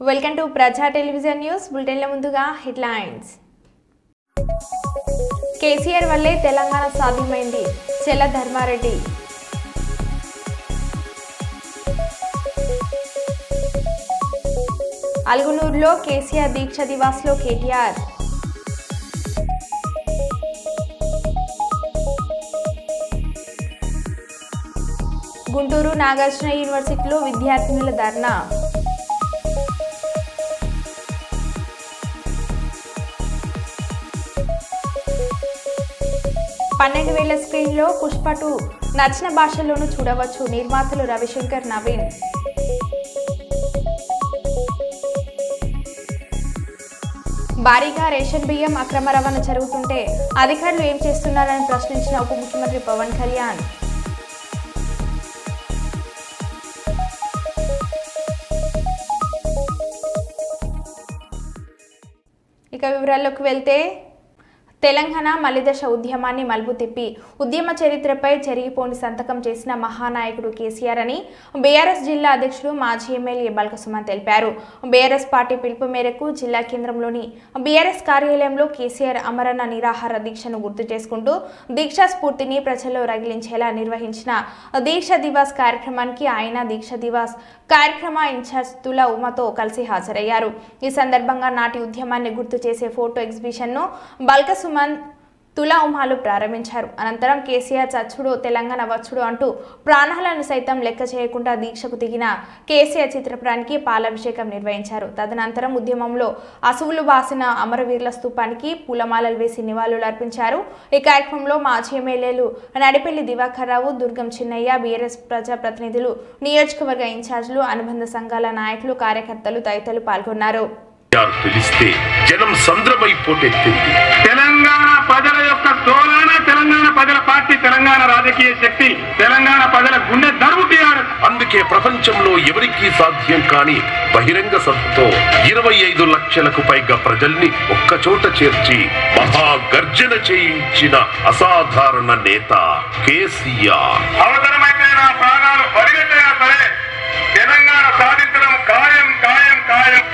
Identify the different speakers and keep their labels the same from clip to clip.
Speaker 1: Welcome to ప్రజా television news బులెటిన్ల ముందుగా headlines. KCR వల్లే తెలంగాణ సాధ్యమైంది చెల్ల ధర్మారెడ్డి. అల్గునూరులో కేసీఆర్ దీక్ష దివాస్లో కేటీఆర్. గుంటూరు నాగార్జున యూనివర్సిటీలో విద్యార్థినుల ధర్నా. పన్నెండువేల స్క్రీన్లో పుష్ప 2 నచ్చిన భాషల్లోనూ చూడవచ్చు నిర్మాతలు రవిశంకర్, నవీన్. భారీగా రేషన్ బియ్యం అక్రమ రవాణా జరుగుతుంటే అధికారులు ఏం చేస్తున్నారని ప్రశ్నించిన ఉప ముఖ్యమంత్రి పవన్ కళ్యాణ్. ఇక వివరాల్లోకి వెళ్తే తెలంగాణ మలిదశ ఉద్యమాన్ని మలుపు తిప్పి ఉద్యమ చరిత్రపై చెరిగిపోని సంతకం చేసిన మహానాయకుడు కేసీఆర్ అని బీఆర్ఎస్ జిల్లా అధ్యక్షుడు మాజీ ఎమ్మెల్యే బల్క సుమన్ తెలిపారు. బీఆర్ఎస్ పార్టీ పిలుపు మేరకు జిల్లా కేంద్రంలోని బీఆర్ఎస్ కార్యాలయంలో కేసీఆర్ అమరణ నిరాహార దీక్షను గుర్తు చేసుకుంటూ దీక్షా స్ఫూర్తిని ప్రజల్లో రగిలించేలా నిర్వహించిన దీక్ష దివాస్ కార్యక్రమానికి ఆయన దీక్ష దివాస్ కార్యక్రమ ఇన్ఛార్జ్ తులా ఉమాతో కలిసి హాజరయ్యారు. ఈ సందర్భంగా నాటి ఉద్యమాన్ని గుర్తు చేసే ఫోటో ఎగ్జిబిషన్ను బల్క సుమన్ తులా ఉమాలు ప్రారంభించారు. అనంతరం కేసీఆర్ చచ్చుడు తెలంగాణ వచ్చుడు అంటూ ప్రాణాలను సైతం లెక్క చేయకుండా దీక్షకు దిగిన కేసీఆర్ చిత్రపటానికి పాలాభిషేకం నిర్వహించారు. తదనంతరం ఉద్యమంలో అసువులు బాసిన అమరవీరుల స్తూపానికి పూలమాలలు వేసి నివాళులు అర్పించారు. ఈ కార్యక్రమంలో మాజీ ఎమ్మెల్యేలు నడిపెల్లి దివాకర్ రావు, దుర్గం చిన్నయ్య, బీఆర్ఎస్ ప్రజాప్రతినిధులు, నియోజకవర్గ ఇన్ఛార్జీలు, అనుబంధ సంఘాల నాయకులు, కార్యకర్తలు తదితరులు పాల్గొన్నారు.
Speaker 2: జనం సంద్రమై పోటెత్తింది.
Speaker 3: తెలంగాణ ప్రజల యొక్క తోలాన తెలంగాణ ప్రజల పార్టీ, తెలంగాణ రాజకీయ శక్తి, తెలంగాణ ప్రజల గుండె దరువు టీఆర్ఎస్.
Speaker 2: అందుకే ప్రపంచంలో ఎవరికీ సాధ్యం కాని బహిరంగ సభతో 25 లక్షలకు పైగా ప్రజల్ని ఒక్కచోట చేర్చి మహాగర్జన చేయించిన అసాధారణ నేత కేసీఆర్.
Speaker 3: అవసరమైతే నా ప్రాణాలు పరిగెత్తైనా సరే తెలంగాణ సాధించడం ఖాయం ఖాయం ఖాయం.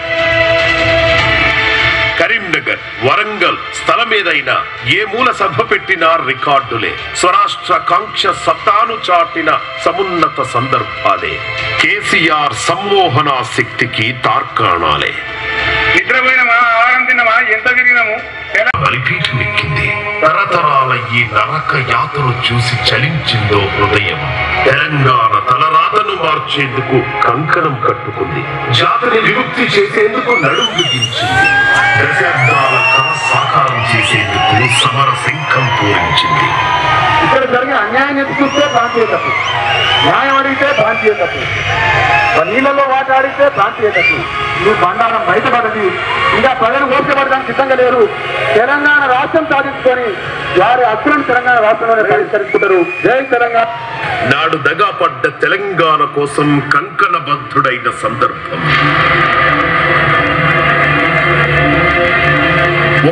Speaker 2: కరీంనగర్, వరంగల్ స్థలమేదైనా ఏ మూల సభ పెట్టినా రికార్డులే. స్వరాష్ట్ర కాంక్ష సత్తాను చాటిన సమున్నత సందర్భాలే. కేసీఆర్ సంమోహన శక్తికి తార్కాణాలే.
Speaker 3: నిద్రపోయినమా, ఆహారం తిన్నమా, ఎంత తిరిగినాము,
Speaker 2: బలిపీఠమెక్కింది. తరతరాల ఈ నరక యాతను చూసి చలించిందో హృదయం. తెలంగాణ తలరాతను మార్చేందుకు కంకణం కట్టుకుంది. జాతిని విముక్తి చేసేందుకు నడుం బిగించింది. దశాబ్దాల కథ సాకారం చేసేందుకు సమర శంఖం పూరించింది.
Speaker 3: ఇక్కడ జరిగిన అన్యాయం ఎత్తి చూస్తే ప్రాంతీయ తప్పు, న్యాయం అడిగితే ప్రాంతీయ తప్పు, నీళ్ళలో వాట అడిగితే ప్రాంతీయ తప్పు. నువ్వు బండారం బయటపడది. ఇంకా ప్రజలు ఓపికపడడానికి సిద్ధంగా లేరు. తెలంగాణ రాష్ట్రం సాధించుకొని వారి హక్కులను తెలంగాణ రాష్ట్రంలోనే పరిష్కరించుకుంటారు. జై తెలంగాణ.
Speaker 2: నాడు దగాపడ్డ తెలంగాణ కోసం కంకణబద్ధుడైన సందర్భం.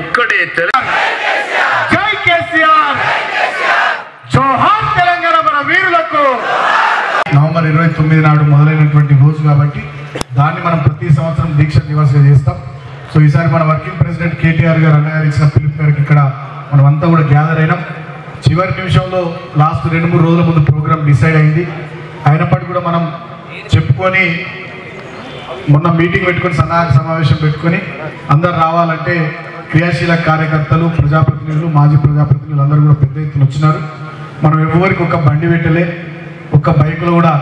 Speaker 2: ఒక్కడే
Speaker 3: జై కేసీఆర్, జోహార్ తెలంగాణ మన వీరులకు.
Speaker 4: నవంబర్ 29 నాడు మొదలైనటువంటి రోజు కాబట్టి దాన్ని మనం ప్రతి సంవత్సరం దీక్ష దివాస్గా చేస్తాం. సో ఈసారి మన వర్కింగ్ ప్రెసిడెంట్ కేటీఆర్ గారు అన్నగారు ఇచ్చిన పిలుపు మేరకు ఇక్కడ మనం అంతా కూడా గ్యాదర్ అయినాం. చివరి నిమిషంలో లాస్ట్ 2-3 రోజుల ముందు ప్రోగ్రామ్ డిసైడ్ అయింది. అయినప్పటికీ కూడా మనం చెప్పుకొని మొన్న మీటింగ్ పెట్టుకొని సన్నాహక సమావేశం పెట్టుకొని అందరు రావాలంటే క్రియాశీల కార్యకర్తలు, ప్రజాప్రతినిధులు, మాజీ ప్రజాప్రతినిధులు అందరూ కూడా పెద్ద ఎత్తున వచ్చినారు. మనం ఎవరికి ఒక బండి పెట్టలే, ఒక్క బైక్లో కూడా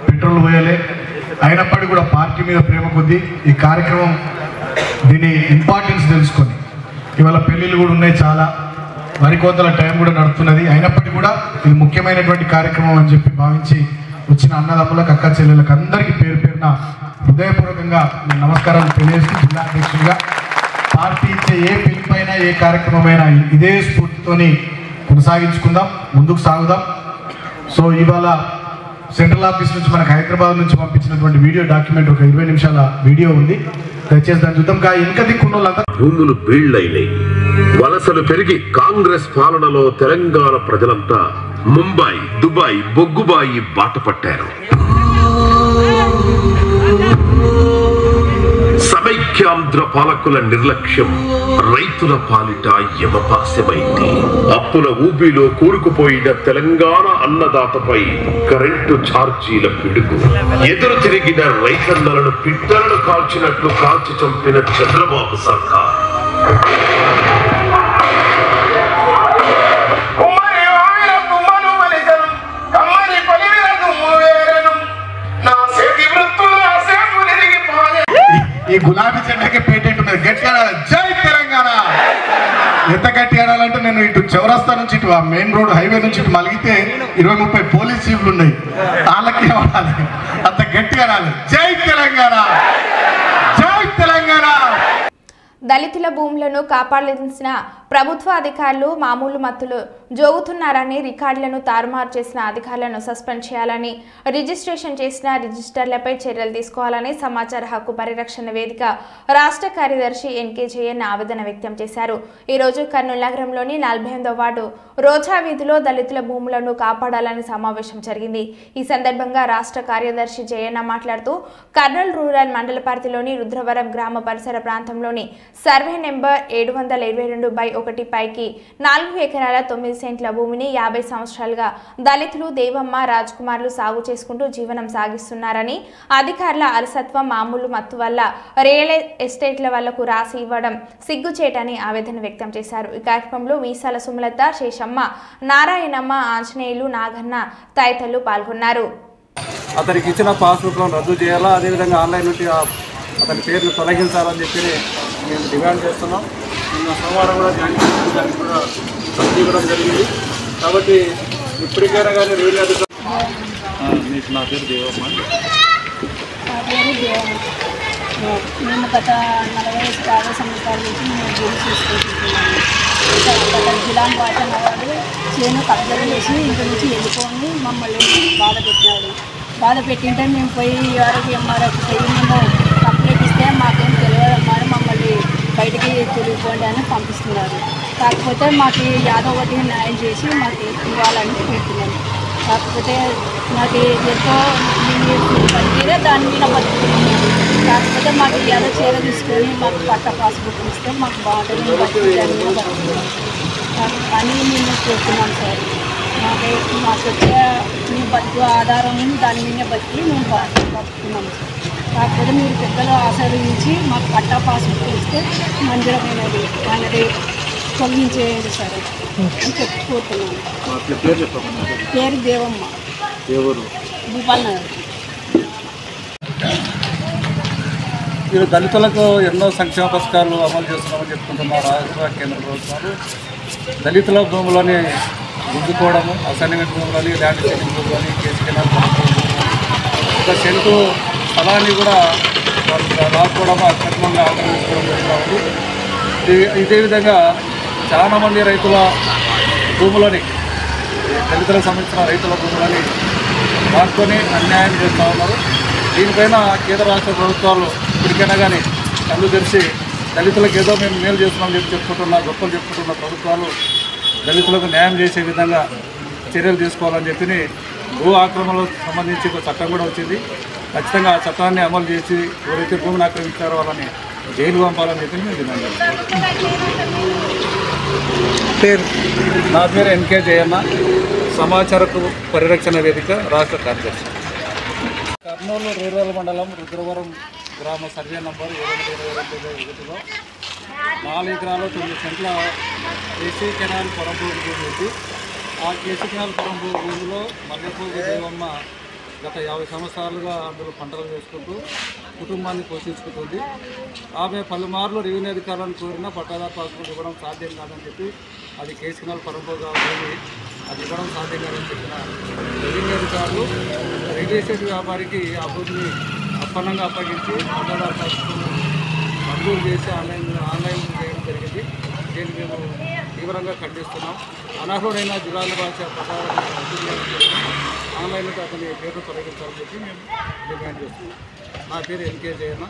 Speaker 4: పెట్రోల్ పోయలే. అయినప్పటికీ కూడా పార్టీ మీద ప్రేమ కొద్దీ ఈ కార్యక్రమం దీని ఇంపార్టెన్స్ తెలుసుకొని ఇవాళ పెళ్ళిళ్ళు కూడా ఉన్నాయి, చాలా వరి కోతల టైం కూడా నడుస్తున్నది. అయినప్పటికీ కూడా ఇది ముఖ్యమైనటువంటి కార్యక్రమం అని చెప్పి భావించి వచ్చిన అన్నదమ్ములకు, అక్క చెల్లెలకు అందరికీ పేరు పేరున హృదయపూర్వకంగా నేను నమస్కారాలు తెలియజేస్తూ జిల్లా అధ్యక్షుడిగా పార్టీ ఇచ్చే ఏ పిలుపైనా ఏ కార్యక్రమమైనా ఇదే స్ఫూర్తితోని కొనసాగించుకుందాం, ముందుకు సాగుదాం. సో ఇవాళ సెంట్రల్ ఆఫీస్ నుంచి మనకు హైదరాబాద్ నుంచి పంపించినటువంటి వీడియో డాక్యుమెంట్ ఒక 20 నిమిషాల వీడియో ఉంది. దయచేసి దాన్ని చూద్దాం. ఇంకా దిక్కున్న వాళ్ళంతా
Speaker 2: భూములు బీళ్లైనాయి. వలసలు పెరిగి కాంగ్రెస్ పాలనలో తెలంగాణ ప్రజలంతా ముంబై, దుబాయ్, బొగ్గుబాయి బాట పట్టారు. సమైక్యాంధ్ర పాలకుల నిర్లక్ష్యం రైతుల పాలిట యమపాశమైంది. అప్పుల ఊబిలో కూరుకుపోయిన తెలంగాణ అన్నదాతపై కరెంటు ఛార్జీల పిడుగు. ఎదురు తిరిగిన రైతన్నలను పిట్టలను కాల్చినట్లు కాల్చి చంపిన చంద్రబాబు సర్కార్.
Speaker 4: ఈ గులాబీ చెట్టుకి పేటెంట్ ఉన్నది. గట్టిగా జై తెలంగాణ. ఎంత గట్టి ఆడాలంటే నేను ఇటు చౌరస్తా నుంచి ఇటు మెయిన్ రోడ్ హైవే నుంచి ఇటు మలిగితే 20-30 పోలీస్ జీపులు ఉన్నాయి. వాళ్ళకి ఆడాలి, అంత గట్టిగా ఆడాలి. జై తెలంగాణ, జై తెలంగాణ.
Speaker 1: దళితుల భూములను కాపాడాల్సిన ప్రభుత్వ అధికారులు మామూలు మత్తులు జోగుతున్నారని, రికార్డులను తారుమారు చేసిన అధికారులను సస్పెండ్ చేయాలని, రిజిస్ట్రేషన్ చేసిన రిజిస్టర్లపై చర్యలు తీసుకోవాలని సమాచార హక్కు పరిరక్షణ వేదిక రాష్ట్ర కార్యదర్శి ఎన్కే జయన్ ఆవేదన వ్యక్తం చేశారు. ఈరోజు కర్నూలు నగరంలోని 48వ వార్డు రోజా వీధిలో దళితుల భూములను కాపాడాలని సమావేశం జరిగింది. ఈ సందర్భంగా రాష్ట్ర కార్యదర్శి జయన్న మాట్లాడుతూ కర్నూలు రూరల్ మండల పరిధిలోని రుద్రవరం గ్రామ పరిసర ప్రాంతంలోని సర్వే నెంబర్ 722/1 పైకి 4 ఎకరాల 9 సెంట్ల భూమిని 50 సంవత్సరాలుగా దళితులు దేవమ్మ రాజ్ కుమార్లు సాగు చేసుకుంటూ జీవనం సాగిస్తున్నారని, అధికారుల అలసత్వం మామూలు మత్తు వల్ల రియల్ ఎస్టేట్ల వాళ్లకు రాసి ఇవ్వడం సిగ్గుచేటని ఆవేదన వ్యక్తం చేశారు. ఈ కార్యక్రమంలో వీసాల సుమలత, శేషమ్మ, నారాయణమ్మ, ఆంజనేయులు, నాగన్న తదితరులు పాల్గొన్నారు.
Speaker 5: అతనికి ఇచ్చిన పాస్బుక్లను రద్దు చేయాలా, అదేవిధంగా ఆన్లైన్ నుండి అతని పేరును తొలగించాలని చెప్పి మేము డిమాండ్ చేస్తున్నాం. నిన్న సోమవారం కూడా దానికి కూడా రద్దు ఇవ్వడం జరిగింది. కాబట్టి ఇప్పటికైనా కానీ రెవెన్యూ మీకు నా పేరు దేవమ్మ.
Speaker 6: నా పేరు దేవమ్మ. మేము గత 40 సంవత్సరాల నుంచి మేము భూమి చేసుకుంటున్నాము. గత జిలాన్ భాషణ వాడు చేను కబ్జలు చేసి ఇంటి నుంచి వెళ్ళిపోయి మమ్మల్ని బాధ పెట్టినాడు. బాధ పెట్టింటే మేము పోయి ఎంఆర్ఎఫ్ పోయి మేము కంప్లైంట్ ఇస్తే మాకేం తెలియదమ్మా, మమ్మల్ని బయటికి తిరిగిపోండి అని పంపిస్తున్నారు. కాకపోతే మాకు యాదో ఒకటి న్యాయం చేసి మాకు ఇవ్వాలని పెడుతున్నాను. కాకపోతే నాకు ఎంతో పనితీరే దాని మీద బతుకుతున్నాను. కాకపోతే మాకు యాదో చీర తీసుకొని మాకు పట్ట పాస్బుక్ ఇస్తే మాకు బాగుంటుంది, బతుకు దాని మీద బతుకుతున్నాం అని మేము చూస్తున్నాం సార్. మాకు వచ్చే మేము బతుకు ఆధారం దాని మీద బతికి మేము బతుకుతున్నాం సార్. కాకపోతే మీరు పెద్దలు ఆశ్రయించి మాకు పట్టా పాస్బుక్ ఇస్తే మందిరమైనది అనేది తొలగించేయండి సార్ అని చెప్పుకుంటున్నాను. పేరు దేవమ్మ, భూపాల్ నగర్.
Speaker 5: మీరు దళితులకు ఎన్నో సంక్షేమ పథకాలు అమలు చేస్తున్నామని చెప్పుకుంటున్నారు రాష్ట్ర కేంద్ర ప్రభుత్వాలు. దళితుల భూములని గుంజుకోవడము, అసైన్మెంట్ భూములని, ల్యాండ్ సెటింగ్ భూములని, కేసు కెనాల్ ఒక సెంటు స్థలాన్ని కూడా రాకపోవడం, అక్రమంగా ఆక్రమించుకోవడం జరుగుతూ ఉంది. ఇదే విధంగా చాలామంది రైతుల భూములని, దళితులకు సంబంధించిన రైతుల భూములని వాడుకొని అన్యాయం చేస్తూ ఉన్నారు. దీనిపైన కేంద్ర రాష్ట్ర ప్రభుత్వాలు ఇప్పటికైనా కానీ కళ్ళు తెరిచి దళితులకు ఏదో మేము మేలు చేస్తున్నామని చెప్పుకుంటున్న గొప్పలు చెప్పుకుంటున్న ప్రభుత్వాలు దళితులకు న్యాయం చేసే విధంగా చర్యలు తీసుకోవాలని చెప్పి భూ ఆక్రమణలకు సంబంధించి ఒక చట్టం కూడా వచ్చింది. ఖచ్చితంగా ఆ చట్టాన్ని అమలు చేసి ఎవరైతే భూమిని ఆక్రమించారో వాళ్ళని జైలు పంపాలని చెప్పి మేము డిమాండ్ చేస్తాం. నా పేరు ఎన్కే జయన్న, సమాచార పరిరక్షణ వేదిక రాష్ట్ర కార్యదర్శి. కర్నూలు రూరల్ మండలం రుద్రవరం గ్రామ సర్వే నంబర్ 722/1లో 4 ఎకరాలు 9 సెంట్ల కేసీ కెనాల్ పొరంపూరు భూమి ఉంది. ఆ కేసీ కెనాల్ పొరంపూరు భూమిలో మల్లెపూడి దేవమ్మ గత 50 సంవత్సరాలుగా అందులో పంటలు వేసుకుంటూ కుటుంబాన్ని పోషించుకుంటుంది. ఆమె పలుమార్లు రెవెన్యూ అధికారులను కోరినా పట్టాదారు పాస్బుక్ ఇవ్వడం సాధ్యం కాదని చెప్పి, అది కేసీ కెనాల్ పొరంపూరుగా ఉంది, అది ఇవ్వడం సాధ్యం కాదని చెప్పిన రెవెన్యూ అధికారులు రియల్ ఎస్టేట్ వ్యాపారికి ఆ భూమిని అప్పన్నంగా అప్పగించి పట్టాదారు పాస్బుక్ మంజూరు చేసి ఆన్లైన్ చేయడం జరిగింది. దీన్ని మేము తీవ్రంగా ఖండిస్తున్నాం. అనర్హుడైన జిల్లాల భాష ప్రకారం ఆన్లైన్లో అతని పేరు తొలగించాలని చెప్పి మేము డిమాండ్ చేస్తున్నాం. నా పేరు ఎన్కే జయన్న,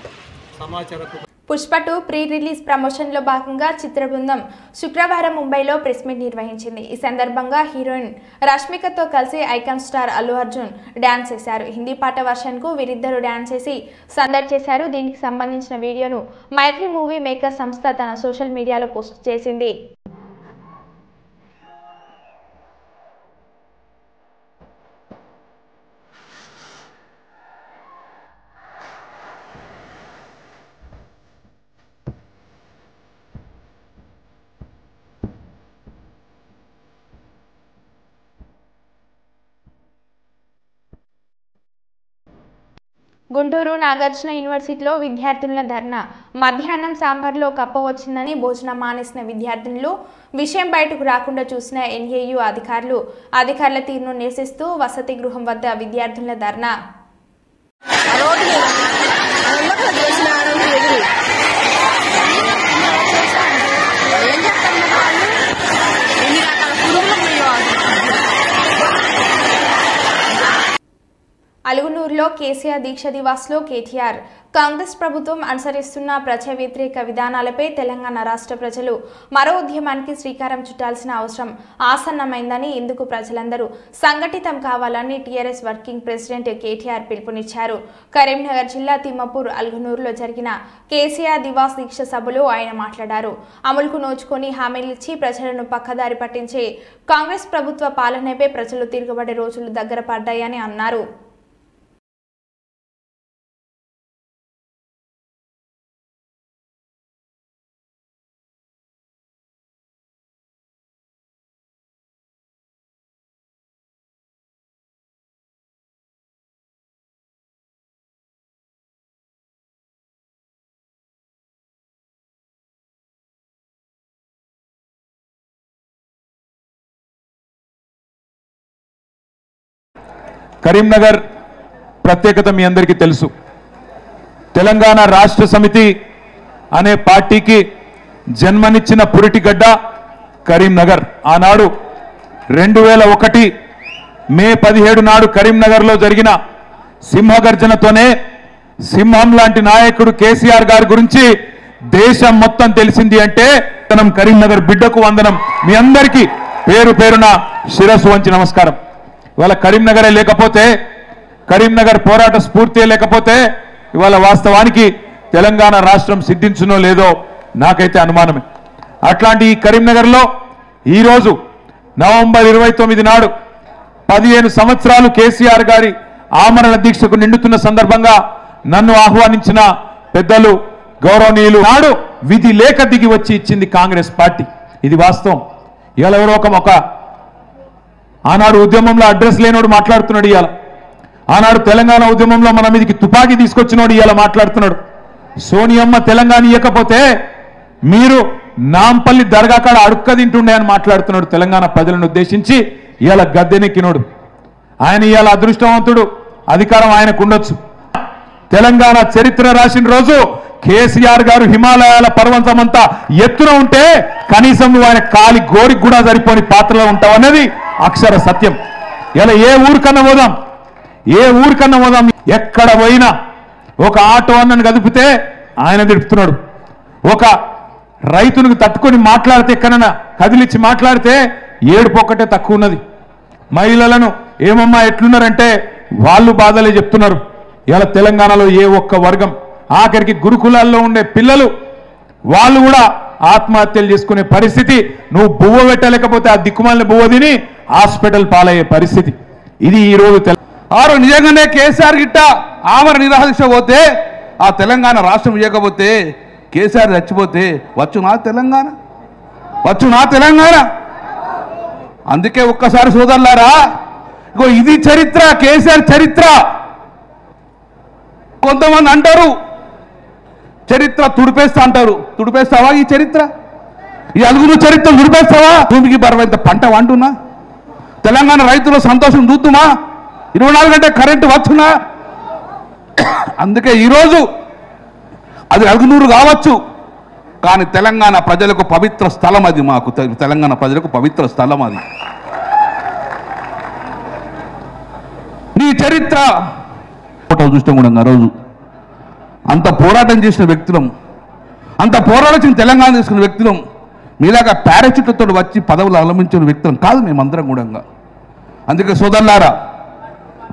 Speaker 5: సమాచార
Speaker 1: పుష్ప 2 ప్రీ రిలీజ్ ప్రమోషన్లో భాగంగా చిత్ర బృందం శుక్రవారం ముంబైలో ప్రెస్ మీట్ నిర్వహించింది. ఈ సందర్భంగా హీరోయిన్ రష్మికతో కలిసి icon star Allu Arjun dance చేశారు. హిందీ పాట వర్షన్కు వీరిద్దరూ డాన్స్ చేసి సందడి చేశారు. దీనికి సంబంధించిన వీడియోను మైత్రి మూవీ మేకర్ సంస్థ తన సోషల్ మీడియాలో పోస్ట్ చేసింది. గుంటూరు నాగార్జున యూనివర్సిటీలో విద్యార్థుల ధర్నా. మధ్యాహ్నం సాంబార్లో కప్ప వచ్చిందని భోజనం మానేసిన విద్యార్థినులు విషయం బయటకు రాకుండా చూసిన ఎన్ఏయు అధికారుల తీరును నిరసిస్తూ వసతి గృహం వద్ద విద్యార్థుల ధర్నా. అలుగునూరులో కేసీఆర్ దీక్ష దివాస్లో కేటీఆర్ కాంగ్రెస్ ప్రభుత్వం అనుసరిస్తున్న ప్రజా వ్యతిరేక విధానాలపై తెలంగాణ రాష్ట్ర ప్రజలు మరో ఉద్యమానికి శ్రీకారం చుట్టాల్సిన అవసరం ఆసన్నమైందని, ఇందుకు ప్రజలందరూ సంఘటితం కావాలని టీఆర్ఎస్ వర్కింగ్ ప్రెసిడెంట్ కేటీఆర్ పిలుపునిచ్చారు. కరీంనగర్ జిల్లా తిమ్మపూర్ అలుగునూరులో జరిగిన కేసీఆర్ దివాస్ దీక్ష సభలో ఆయన మాట్లాడారు. అమలుకు నోచుకొని హామీలిచ్చి ప్రజలను పక్కదారి పట్టించే కాంగ్రెస్ ప్రభుత్వ పాలనపై ప్రజలు తిరగబడే రోజులు దగ్గర పడ్డాయని అన్నారు.
Speaker 7: కరీంనగర్ ప్రత్యేకత మీ అందరికీ తెలుసు. తెలంగాణ రాష్ట్ర సమితి అనే పార్టీకి జన్మనిచ్చిన పురిటిగడ్డ కరీంనగర్. ఆనాడు 2001 మే 17 నాడు కరీంనగర్లో జరిగిన సింహగర్జనతోనే సింహం లాంటి నాయకుడు కేసీఆర్ గారి గురించి దేశం మొత్తం తెలిసింది. అంటే మనం కరీంనగర్ బిడ్డకు వందనం. మీ అందరికీ పేరు పేరున శిరస్సు వంచి నమస్కారం. ఇవాళ కరీంనగరే లేకపోతే, కరీంనగర్ పోరాట స్ఫూర్తి లేకపోతే ఇవాళ వాస్తవానికి తెలంగాణ రాష్ట్రం సిద్ధించునో లేదో నాకైతే అనుమానమే. అట్లాంటి ఈ కరీంనగర్లో ఈరోజు నవంబర్ 29 నాడు 15 సంవత్సరాలు కేసీఆర్ గారి ఆమరణ దీక్షకు నిండుతున్న సందర్భంగా నన్ను ఆహ్వానించిన పెద్దలు గౌరవనీయులు నాడు విధి లేక దిగి వచ్చి ఇచ్చింది కాంగ్రెస్ పార్టీ. ఇది వాస్తవం. ఇవాళ ఎవరో ఒక ఆనాడు ఉద్యమంలో అడ్రస్ లేనోడు మాట్లాడుతున్నాడు. ఇవాళ ఆనాడు తెలంగాణ ఉద్యమంలో మన మీదకి తుపాకీ తీసుకొచ్చినోడు ఇవాళ మాట్లాడుతున్నాడు. సోనియమ్మ తెలంగాణ ఇవ్వకపోతే మీరు నాంపల్లి దర్గా కాడ అడుక్క తింటుండే అని మాట్లాడుతున్నాడు. తెలంగాణ ప్రజలను ఉద్దేశించి ఇవాళ గద్దెనెక్కినోడు ఆయన. ఇవాళ అదృష్టవంతుడు, అధికారం ఆయనకు ఉండొచ్చు. తెలంగాణ చరిత్ర రాసిన రోజు కేసీఆర్ గారు హిమాలయాల పర్వతమంతా ఎత్తున ఉంటే కనీసం నువ్వు ఆయన కాలి గోరికి కూడా సరిపోని పాత్రలో ఉంటావు అనేది అక్షర సత్యం. ఇలా ఏ ఊరికన్నా పోదాం, ఎక్కడ పోయినా ఒక ఆటో అన్నను కదిపితే ఆయన తిడుతున్నాడు. ఒక రైతునికి తట్టుకొని మాట్లాడితే, ఎక్కడన్నా కదిలిచ్చి మాట్లాడితే ఏడుపు ఒక్కటే తక్కువ ఉన్నది. మహిళలను ఏమమ్మా ఎట్లున్నారంటే వాళ్ళు బాధలే చెప్తున్నారు. ఇలా తెలంగాణలో ఏ ఒక్క వర్గం, ఆఖరికి గురుకులాల్లో ఉండే పిల్లలు వాళ్ళు కూడా ఆత్మహత్యలు చేసుకునే పరిస్థితి. నువ్వు బువ్వ పెట్టలేకపోతే ఆ దిక్కుమాలిన బువ్వ తిని హాస్పిటల్ పాలయ్యే పరిస్థితి. ఇది ఈ రోజు నిజంగానే కేసీఆర్ గిట్ట ఆమర నిరాదీక్ష పోతే, ఆ తెలంగాణ రాష్ట్రం ఇవ్వకపోతే, కేసీఆర్ చచ్చిపోతే వచ్చునా తెలంగాణ? అందుకే ఒక్కసారి సోదరులారా, ఇగో ఇది చరిత్ర, కేసీఆర్ చరిత్ర. కొంతమంది అంటారు చరిత్ర తుడిపేస్తా అంటారు. తుడిపేస్తావా ఈ చరిత్ర? ఈ అలుగురు చరిత్ర తుడిపేస్తావా? భూమికి బరవంత పంట వంటున్నా? తెలంగాణ రైతుల సంతోషం చూద్దుమా? 24 గంటల కరెంటు వచ్చునా? అందుకే ఈరోజు అది అలుగునూరు కావచ్చు, కానీ తెలంగాణ ప్రజలకు పవిత్ర స్థలం అది. మాకు తెలంగాణ ప్రజలకు పవిత్ర స్థలం అది. నీ చరిత్ర ఫోటో చూస్తే కూడా ఆ రోజు అంత పోరాటం చేసిన వ్యక్తులం.
Speaker 8: అంత పోరాడించిన తెలంగాణ తీసుకున్న వ్యక్తులం మీలాగా పారాచూట్లతో వచ్చి పదవులు అవలంబించిన వ్యక్తులం కాదు మేమందరం కూడా. అందుకే సోదరులారా,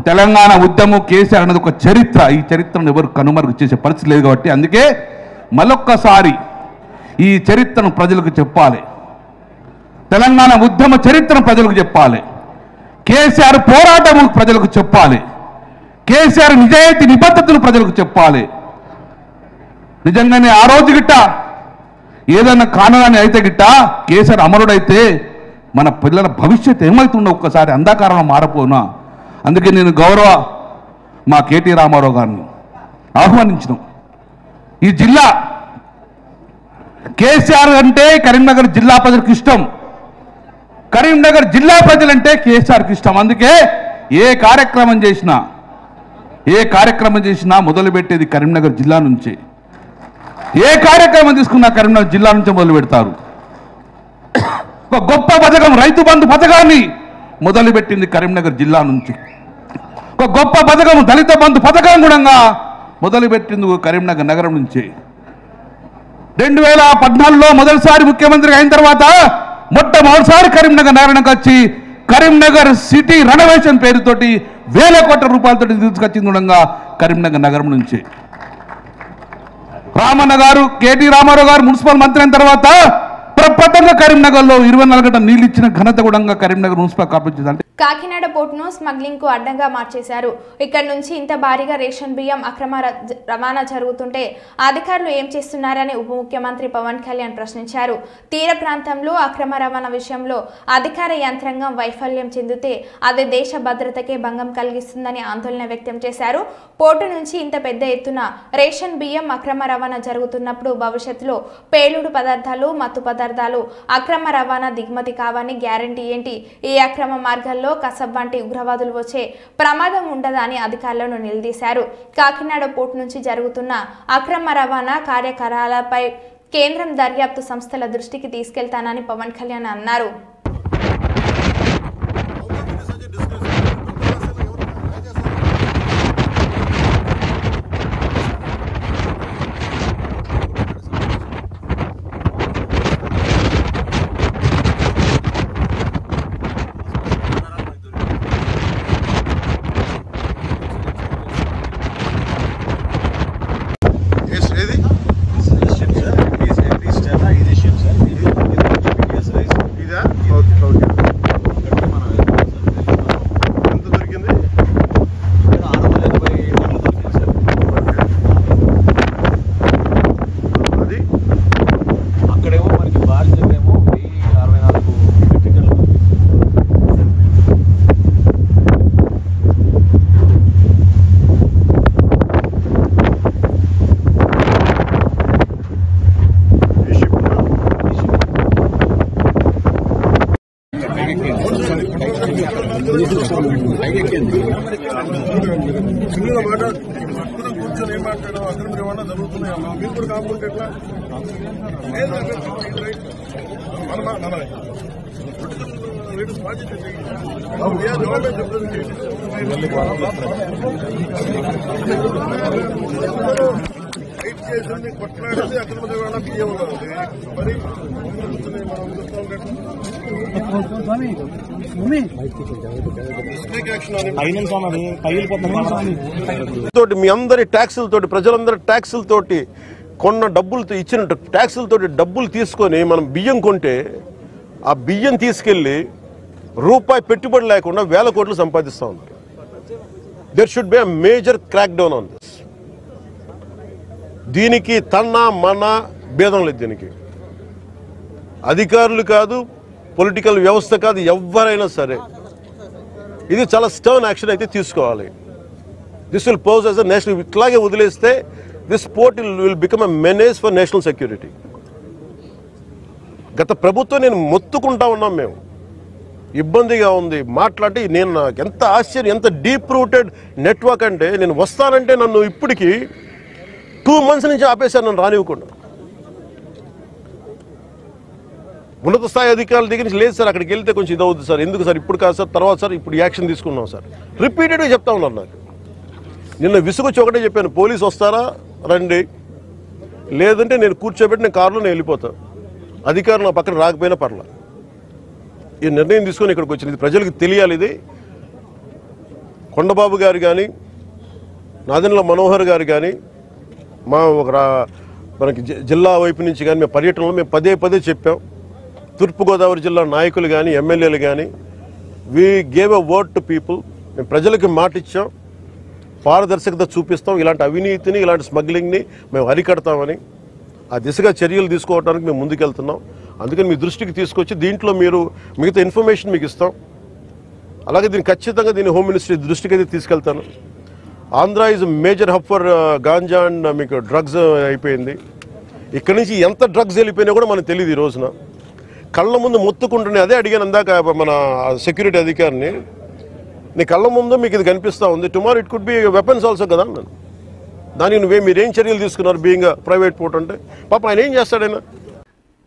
Speaker 8: తెలంగాణ ఉద్యమం కేసీఆర్ అనేది ఒక చరిత్ర. ఈ చరిత్రను ఎవరు కనుమరుగు చేసే పరిస్థితి లేదు కాబట్టి అందుకే మరొక్కసారి ఈ చరిత్రను ప్రజలకు చెప్పాలి. తెలంగాణ ఉద్యమ చరిత్రను ప్రజలకు చెప్పాలి. కేసీఆర్ పోరాటం ప్రజలకు చెప్పాలి. కేసీఆర్ నిజాయితీ నిబద్ధతను ప్రజలకు చెప్పాలి. నిజంగానే ఆ రోజు గిట్ట ఏదైనా కానరాని అయితే గిట్ట కేసీఆర్ అమరుడైతే మన పిల్లల భవిష్యత్తు ఏమవుతుందో ఒక్కసారి అంధకారంలో మారపోనా. అందుకే నేను గౌరవ మా కేటీ రామారావు గారిని ఆహ్వానించిన. ఈ జిల్లా కేసీఆర్ అంటే కరీంనగర్ జిల్లా ప్రజలకు ఇష్టం, కరీంనగర్ జిల్లా ప్రజలంటే కేసీఆర్కి ఇష్టం. అందుకే ఏ కార్యక్రమం చేసినా మొదలుపెట్టేది కరీంనగర్ జిల్లా నుంచి. ఏ కార్యక్రమం తీసుకున్నా కరీంనగర్ జిల్లా నుంచి మొదలు పెడతారు. ఒక గొప్ప పథకం రైతు బంధు పథకాన్ని మొదలుపెట్టింది కరీంనగర్ జిల్లా నుంచి. ఒక గొప్ప పథకం దళిత బంధు పథకం కూడా మొదలుపెట్టింది కరీంనగర్ నగరం నుంచి. 2014లో మొదటిసారి ముఖ్యమంత్రి అయిన తర్వాత మొట్టమొదటిసారి కరీంనగర్ నగరానికి వచ్చి కరీంనగర్ సిటీ రెనోవేషన్ పేరుతోటి 1000 కోట్ల రూపాయలతో తీసుకొచ్చింది కూడా కరీంనగర్ నగరం నుంచి. రామన్న గారు, కేటీ రామారావు గారు మున్సిపల్ మంత్రి అయిన తర్వాత ప్రపంచంగా కరీంనగర్లో 24 గంటల నీళ్ళు ఇచ్చిన ఘనత కూడా కరీంనగర్ మున్సిపల్ కార్పొరేషన్. అంటే
Speaker 1: కాకినాడ పోర్టును స్మగ్లింగ్ కు అడ్డంగా మార్చేశారు. ఇక్కడ నుంచి ఇంత భారీగా రేషన్ బియ్యం అక్రమ రవాణా జరుగుతుంటే అధికారులు ఏం చేస్తున్నారని ఉప ముఖ్యమంత్రి పవన్ కళ్యాణ్ ప్రశ్నించారు. తీర ప్రాంతంలో అక్రమ రవాణా విషయంలో అధికార యంత్రాంగం వైఫల్యం చెందితే అది దేశ భద్రతకే భంగం కలిగిస్తుందని ఆందోళన వ్యక్తం చేశారు. పోర్టు నుంచి ఇంత పెద్ద ఎత్తున రేషన్ బియ్యం అక్రమ రవాణా జరుగుతున్నప్పుడు భవిష్యత్తులో పేలుడు పదార్థాలు, మత్తు పదార్థాలు అక్రమ రవాణా దిగుమతి కావని గ్యారంటీ ఏంటి? ఈ అక్రమ మార్గాల్లో కసబ్ వంటి ఉగ్రవాదులు వచ్చే ప్రమాదం ఉండదా అని అధికారులను నిలదీశారు. కాకినాడ పోర్టు నుంచి జరుగుతున్న అక్రమ రవాణా కార్యకలాపాలపై కేంద్రం దర్యాప్తు సంస్థల దృష్టికి తీసుకెళ్తానని పవన్ కళ్యాణ్ అన్నారు.
Speaker 9: కూర్చొని ఏం మాట్లాడడం అక్రమ రవాణా జరుగుతున్నాయమ్మా మీరు కూడా కాకుండా ఎట్లా ఫైట్ చేసింది కొట్లాడింది అక్రమ రవాణా బియ్యం మరి
Speaker 10: తోటి మీ అందరి ట్యాక్సులతోటి ప్రజలందరి ట్యాక్సులతోటి కొన్న డబ్బులతో ఇచ్చిన ట్యాక్సులతోటి డబ్బులు తీసుకొని మనం బియ్యం కొంటే ఆ బియ్యం తీసుకెళ్లి రూపాయి పెట్టుబడి లేకుండా 1000 కోట్లు సంపాదిస్తా ఉన్నారు. There should be a major crackdown on this. దీనికి తన్న మన భేదం లేదు. దీనికి అధికారులు కాదు, పొలిటికల్ వ్యవస్థ కాదు, ఎవరైనా సరే ఇది చాలా స్టర్న్ యాక్షన్ అయితే తీసుకోవాలి. This will pose as a national. ఇట్లాగే వదిలేస్తే this port will become a menace for national security. గత ప్రభుత్వం నేను మొత్తుకుంటా ఉన్నాం, మేము ఇబ్బందిగా ఉంది మాట్లాడి. నేను నాకు ఎంత ఆశ్చర్యం, ఎంత డీప్ రూటెడ్ నెట్వర్క్ అంటే నేను వస్తానంటే నన్ను ఇప్పటికీ 2 months నుంచి ఆపేశారు, నన్ను రానివ్వకుండా. ఉన్నత స్థాయి అధికారుల దగ్గర నుంచి లేదు సార్, అక్కడికి వెళ్తే కొంచెం ఇదవుద్ది సార్, ఎందుకు సార్ ఇప్పుడు కాదు సార్, తర్వాత సార్ ఇప్పుడు యాక్షన్ తీసుకున్నాం సార్, రిపీటెడ్గా చెప్తా ఉన్నారు. నాకు నిన్న విసుగొచ్చి ఒకటే చెప్పాను, పోలీసు వస్తారా రండి, లేదంటే నేను కూర్చోబెట్టి నేను కారులో నేను వెళ్ళిపోతాను. అధికారులు నా పక్కన రాకపోయినా పర్లా. ఈ నిర్ణయం తీసుకొని ఇక్కడికి వచ్చింది. ఇది ప్రజలకు తెలియాలి. ఇది కొండబాబు గారు కానీ నాదెండ్ల మనోహర్ గారు కానీ మా మనకి జిల్లా వైపు నుంచి కానీ మేము పర్యటనలో మేము పదే చెప్పాం. తూర్పుగోదావరి జిల్లా నాయకులు కానీ ఎమ్మెల్యేలు కానీ we gave a word to people. మేము ప్రజలకి మాట ఇచ్చాం, పారదర్శకత చూపిస్తాం, ఇలాంటి అవినీతిని ఇలాంటి స్మగ్లింగ్ని మేము అరికడతామని. ఆ దిశగా చర్యలు తీసుకోవడానికి మేము ముందుకెళ్తున్నాం. అందుకని మీ దృష్టికి తీసుకొచ్చి దీంట్లో మీరు మిగతా ఇన్ఫర్మేషన్ మీకు ఇస్తాం. అలాగే దీన్ని ఖచ్చితంగా హోమ్ మినిస్ట్రీ దృష్టికి అయితే తీసుకెళ్తాను. Andhra is major hub for ganja and మీకు డ్రగ్స్ అయిపోయింది. ఇక్కడి నుంచి ఎంత డ్రగ్స్ వెళ్ళిపోయినా కూడా మనకు తెలియదు. ఈ రోజున కళ్ళ ముందు మొత్తుకుంటున్నాయి. అదే అడిగాను అందాక మన సెక్యూరిటీ అధికారిని, నీ కళ్ళ ముందు మీకు ఇది కనిపిస్తూ ఉంది, tomorrow it could be weapons also కదా అన్నాను. దానికి మీరేం చర్యలు తీసుకున్నారు బీయింగ్ ప్రైవేట్ పోర్ట్ అంటే? పాప ఆయన ఏం చేస్తాడైనా.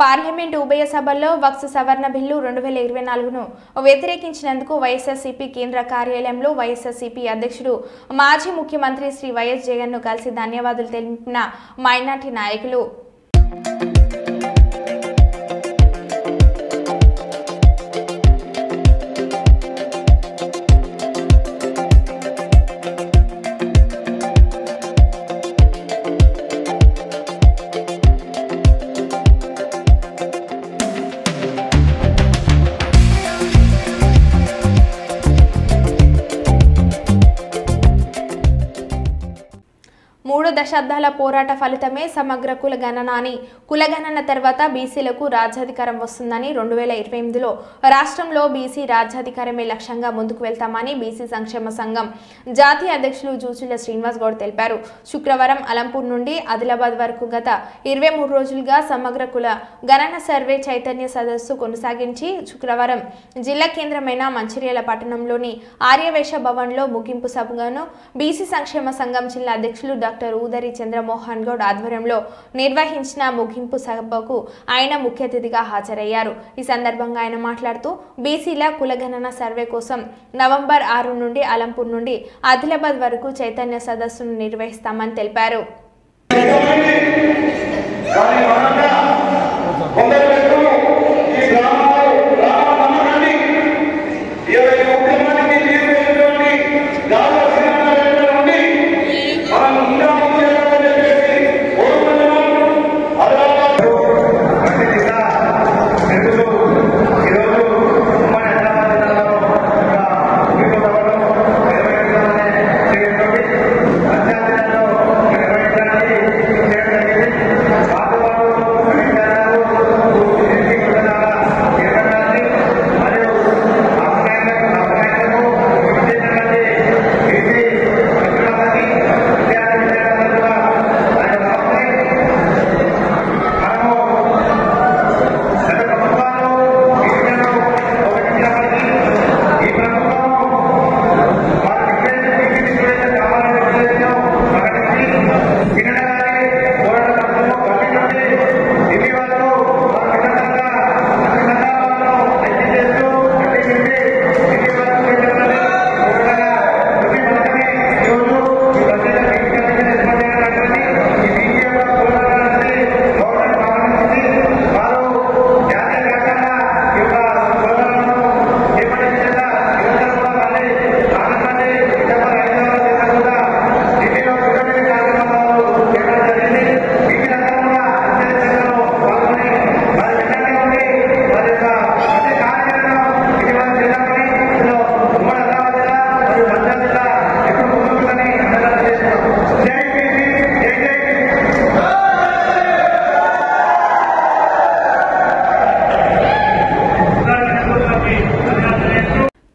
Speaker 1: పార్లమెంట్ ఉభయ సభల్లో వక్ఫ్ సవరణ బిల్లు 2024ను వ్యతిరేకించినందుకు వైఎస్ఆర్సీపీ కేంద్ర కార్యాలయంలో వైఎస్ఆర్సీపీ అధ్యక్షుడు మాజీ ముఖ్యమంత్రి శ్రీ వైఎస్ జగన్ను కలిసి ధన్యవాదాలు తెలిపిన మైనార్టీ నాయకులు. దశాబ్దాల పోరాట ఫలితమే సమగ్ర కులగణన అని, కులగణన తర్వాత బీసీలకు రాజ్యాధికారం వస్తుందని, 2028లో రాష్ట్రంలో బీసీ రాజ్యాధికారమే లక్ష్యంగా ముందుకు వెళ్తామని బీసీ సంక్షేమ సంఘం జాతీయ అధ్యక్షులు జూచుల శ్రీనివాస్ గౌడ్ తెలిపారు. శుక్రవారం అలంపూర్ నుండి ఆదిలాబాద్ వరకు గత 23 రోజులుగా సమగ్ర కుల గణన సర్వే చైతన్య సదస్సు కొనసాగించి శుక్రవారం జిల్లా కేంద్రమైన మంచిర్యాల పట్టణంలోని ఆర్యవేశ భవన్లో ముగింపు సభను బీసీ సంక్షేమ సంఘం జిల్లా అధ్యక్షులు డాక్టర్ ఊదరి చంద్రమోహన్ గౌడ్ ఆధ్వర్యంలో నిర్వహించిన ముగింపు సభకు ఆయన ముఖ్య అతిథిగా హాజరయ్యారు. ఈ సందర్భంగా ఆయన మాట్లాడుతూ బీసీల కులగణన సర్వే కోసం నవంబర్ 6 నుండి అలంపూర్ నుండి ఆదిలాబాద్ వరకు చైతన్య సదస్సును నిర్వహిస్తామని తెలిపారు.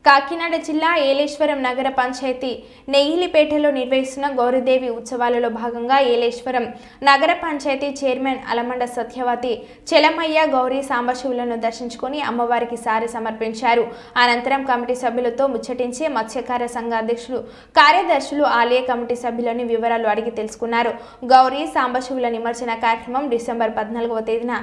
Speaker 1: కాకినాడ జిల్లా ఏలేశ్వరం నగర పంచాయతీ నెయ్యిలిపేటలో నిర్వహిస్తున్న గౌరీదేవి ఉత్సవాలలో భాగంగా ఏలేశ్వరం నగర పంచాయతీ చైర్మన్ అలమండ సత్యవతి చెలమయ్య గౌరీ సాంబశివులను దర్శించుకొని అమ్మవారికి సారె సమర్పించారు. అనంతరం కమిటీ సభ్యులతో ముచ్చటించి మత్స్యకార సంఘ అధ్యక్షులు కార్యదర్శులు ఆలయ కమిటీ సభ్యులని వివరాలు అడిగి తెలుసుకున్నారు. గౌరీ సాంబశివుల నిమజ్జన కార్యక్రమం డిసెంబర్ 14వ తేదీన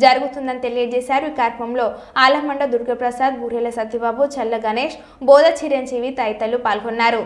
Speaker 1: జరుగుతుందని తెలియజేశారు. ఈ కార్యక్రమంలో ఆలమండ దుర్గప్రసాద్, బూరెల సత్యబాబు, చల్ల గణేష్, బోధ చిరంజీవి తదితరులు పాల్గొన్నారు.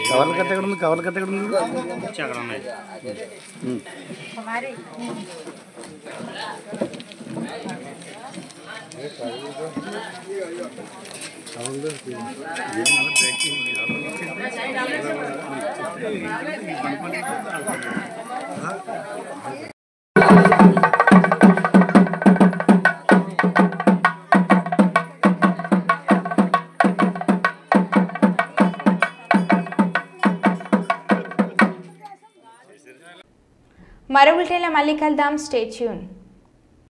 Speaker 11: కవర్ల కట్ట ఎక్కడ ఉంది? కవర్ల కట్ట ఎక్కడ ఉంది? అక్కడ ఉన్నాయి.
Speaker 1: మరో బులెటిన్లో మళ్ళీ కలుద్దాం. Stay tune.